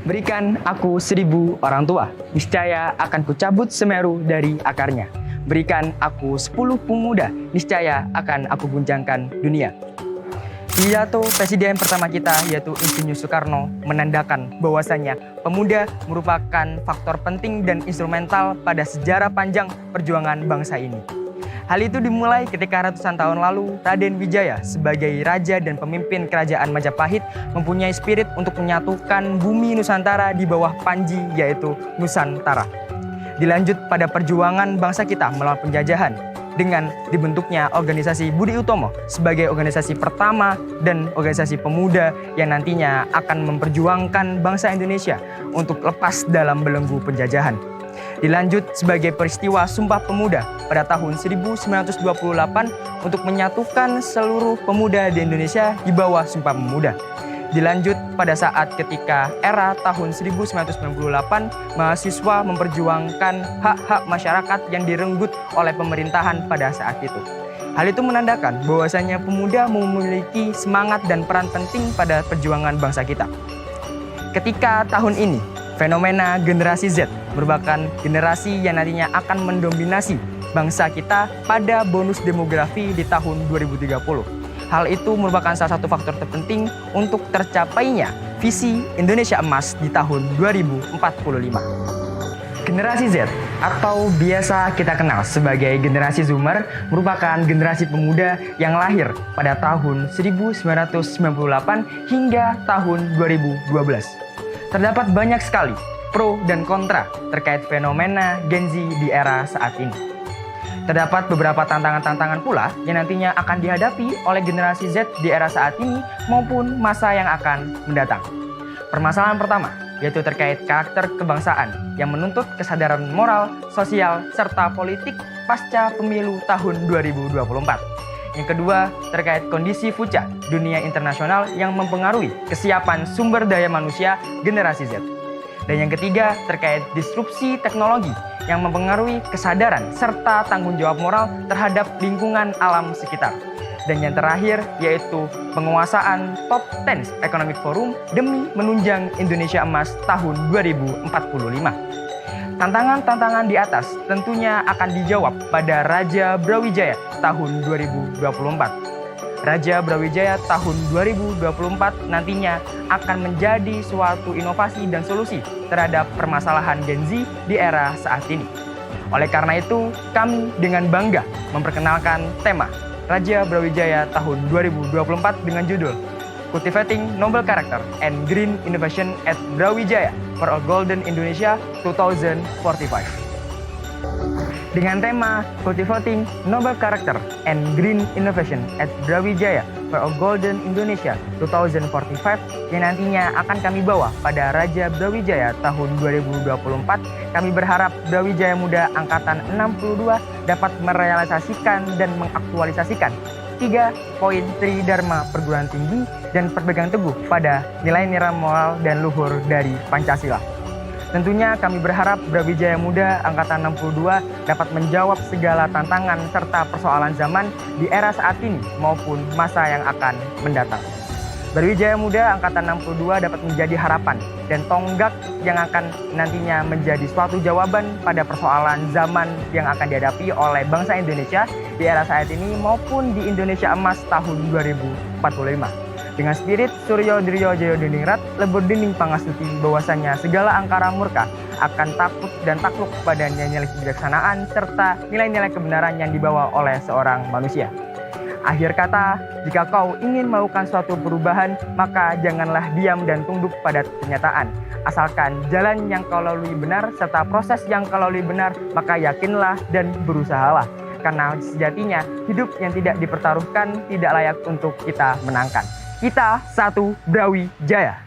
Berikan aku 1.000 orang tua, niscaya akan kucabut Semeru dari akarnya. Berikan aku 10 pemuda, niscaya akan aku guncangkan dunia. Pidato presiden pertama kita yaitu Insinyur Soekarno menandakan bahwasannya pemuda merupakan faktor penting dan instrumental pada sejarah panjang perjuangan bangsa ini. Hal itu dimulai ketika ratusan tahun lalu Raden Wijaya sebagai raja dan pemimpin kerajaan Majapahit mempunyai spirit untuk menyatukan bumi Nusantara di bawah Panji yaitu Nusantara. Dilanjut pada perjuangan bangsa kita melawan penjajahan dengan dibentuknya organisasi Budi Utomo sebagai organisasi pertama dan organisasi pemuda yang nantinya akan memperjuangkan bangsa Indonesia untuk lepas dalam belenggu penjajahan. Dilanjut sebagai peristiwa Sumpah Pemuda pada tahun 1928 untuk menyatukan seluruh pemuda di Indonesia di bawah Sumpah Pemuda. Dilanjut pada saat ketika era tahun 1998 mahasiswa memperjuangkan hak-hak masyarakat yang direnggut oleh pemerintahan pada saat itu. Hal itu menandakan bahwasanya pemuda memiliki semangat dan peran penting pada perjuangan bangsa kita. Ketika tahun ini fenomena generasi Z merupakan generasi yang nantinya akan mendominasi bangsa kita pada bonus demografi di tahun 2030. Hal itu merupakan salah satu faktor terpenting untuk tercapainya visi Indonesia Emas di tahun 2045. Generasi Z atau biasa kita kenal sebagai generasi Zoomer merupakan generasi pemuda yang lahir pada tahun 1998 hingga tahun 2012. Terdapat banyak sekali pro dan kontra terkait fenomena Gen Z di era saat ini. Terdapat beberapa tantangan-tantangan pula yang nantinya akan dihadapi oleh generasi Z di era saat ini maupun masa yang akan mendatang. Permasalahan pertama yaitu terkait karakter kebangsaan yang menuntut kesadaran moral, sosial, serta politik pasca pemilu tahun 2024. Yang kedua, terkait kondisi fuca dunia internasional yang mempengaruhi kesiapan sumber daya manusia generasi Z. Dan yang ketiga, terkait disrupsi teknologi yang mempengaruhi kesadaran serta tanggung jawab moral terhadap lingkungan alam sekitar. Dan yang terakhir, yaitu penguasaan Top 10 Economic Forum demi menunjang Indonesia Emas tahun 2045. Tantangan-tantangan di atas tentunya akan dijawab pada Raja Brawijaya tahun 2024. Raja Brawijaya tahun 2024 nantinya akan menjadi suatu inovasi dan solusi terhadap permasalahan Gen Z di era saat ini. Oleh karena itu, kami dengan bangga memperkenalkan tema Raja Brawijaya tahun 2024 dengan judul Cultivating Noble Character and Green Innovation at Brawijaya for a Golden Indonesia 2045. Dengan tema Cultivating Noble Character and Green Innovation at Brawijaya for a Golden Indonesia 2045 yang nantinya akan kami bawa pada Raja Brawijaya tahun 2024, kami berharap Brawijaya Muda Angkatan 62 dapat merealisasikan dan mengaktualisasikan 3 poin Tridharma perguruan tinggi dan berpegang teguh pada nilai-nilai moral dan luhur dari Pancasila. Tentunya kami berharap Brawijaya Muda Angkatan 62 dapat menjawab segala tantangan serta persoalan zaman di era saat ini maupun masa yang akan mendatang. Brawijaya Muda Angkatan 62 dapat menjadi harapan dan tonggak yang akan nantinya menjadi suatu jawaban pada persoalan zaman yang akan dihadapi oleh bangsa Indonesia di era saat ini maupun di Indonesia Emas tahun 2045. Dengan spirit Suryo Diryo Jayo Diningrat, lebur dinding pangastuti bahwasanya segala angkara murka akan takut dan takluk pada nilai-nilai kebijaksanaan serta nilai-nilai kebenaran yang dibawa oleh seorang manusia. Akhir kata, jika kau ingin melakukan suatu perubahan, maka janganlah diam dan tunduk pada kenyataan. Asalkan jalan yang kau lalui benar serta proses yang kau lalui benar, maka yakinlah dan berusahalah. Karena sejatinya hidup yang tidak dipertaruhkan tidak layak untuk kita menangkan. Kita satu Brawijaya.